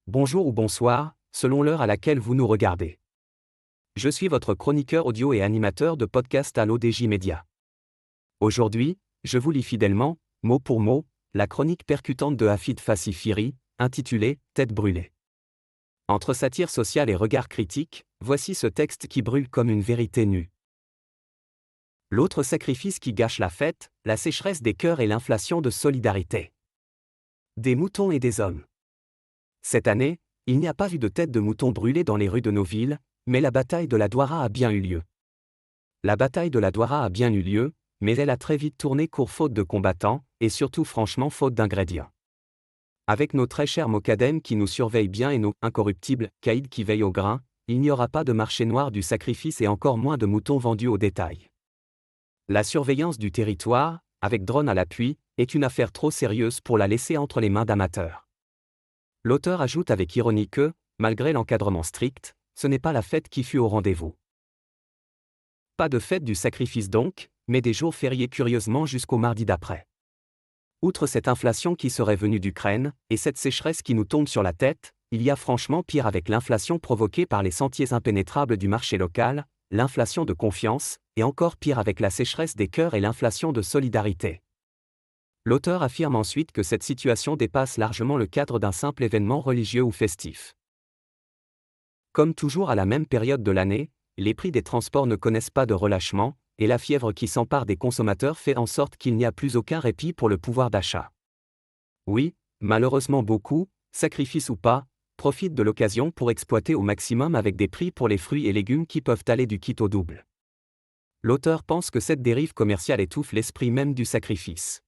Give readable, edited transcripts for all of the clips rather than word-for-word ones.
Bonjour ou bonsoir, selon l'heure à laquelle vous nous regardez. Je suis votre chroniqueur audio et animateur de podcast à l'ODJ Média. Aujourd'hui, je vous lis fidèlement, mot pour mot, la chronique percutante de Hafid Fassifiri, intitulée « Tête brûlée ». Entre satire sociale et regard critique, voici ce texte qui brûle comme une vérité nue. L'autre sacrifice qui gâche la fête, la sécheresse des cœurs et l'inflation de solidarité. Des moutons et des hommes. Cette année, il n'y a pas eu de tête de mouton brûlée dans les rues de nos villes, mais la bataille de la Douara a bien eu lieu. La bataille de la Douara a bien eu lieu, mais elle a très vite tourné court faute de combattants, et surtout franchement faute d'ingrédients. Avec nos très chers Mokadem qui nous surveillent bien et nos incorruptibles caïds qui veillent au grain, il n'y aura pas de marché noir du sacrifice et encore moins de moutons vendus au détail. La surveillance du territoire, avec drone à l'appui, est une affaire trop sérieuse pour la laisser entre les mains d'amateurs. L'auteur ajoute avec ironie que, malgré l'encadrement strict, ce n'est pas la fête qui fut au rendez-vous. Pas de fête du sacrifice donc, mais des jours fériés curieusement jusqu'au mardi d'après. Outre cette inflation qui serait venue d'Ukraine, et cette sécheresse qui nous tombe sur la tête, il y a franchement pire avec l'inflation provoquée par les sentiers impénétrables du marché local, l'inflation de confiance, et encore pire avec la sécheresse des cœurs et l'inflation de solidarité. L'auteur affirme ensuite que cette situation dépasse largement le cadre d'un simple événement religieux ou festif. Comme toujours à la même période de l'année, les prix des transports ne connaissent pas de relâchement, et la fièvre qui s'empare des consommateurs fait en sorte qu'il n'y a plus aucun répit pour le pouvoir d'achat. Oui, malheureusement beaucoup, sacrifice ou pas, profitent de l'occasion pour exploiter au maximum avec des prix pour les fruits et légumes qui peuvent aller du kit au double. L'auteur pense que cette dérive commerciale étouffe l'esprit même du sacrifice.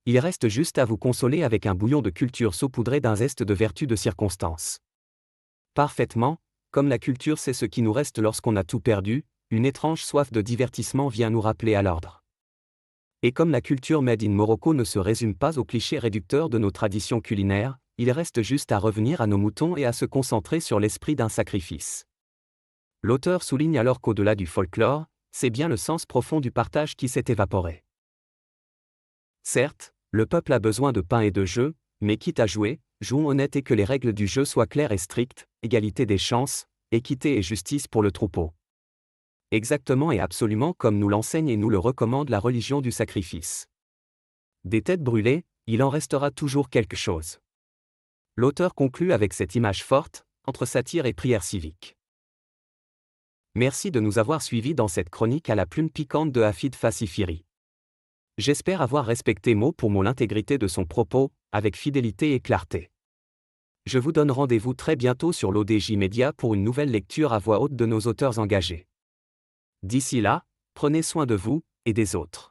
Il reste juste à vous consoler avec un bouillon de culture saupoudré d'un zeste de vertu de circonstance. Parfaitement, comme la culture c'est ce qui nous reste lorsqu'on a tout perdu, une étrange soif de divertissement vient nous rappeler à l'ordre. Et comme la culture made in Morocco ne se résume pas aux clichés réducteurs de nos traditions culinaires, il reste juste à revenir à nos moutons et à se concentrer sur l'esprit d'un sacrifice. L'auteur souligne alors qu'au-delà du folklore, c'est bien le sens profond du partage qui s'est évaporé. Certes, le peuple a besoin de pain et de jeu, mais quitte à jouer, jouons honnête et que les règles du jeu soient claires et strictes, égalité des chances, équité et justice pour le troupeau. Exactement et absolument comme nous l'enseigne et nous le recommande la religion du sacrifice. Des têtes brûlées, il en restera toujours quelque chose. L'auteur conclut avec cette image forte, entre satire et prière civique. Merci de nous avoir suivis dans cette chronique à la plume piquante de Hafid Fassifiri. J'espère avoir respecté mot pour mot l'intégrité de son propos, avec fidélité et clarté. Je vous donne rendez-vous très bientôt sur l'ODJ Média pour une nouvelle lecture à voix haute de nos auteurs engagés. D'ici là, prenez soin de vous et des autres.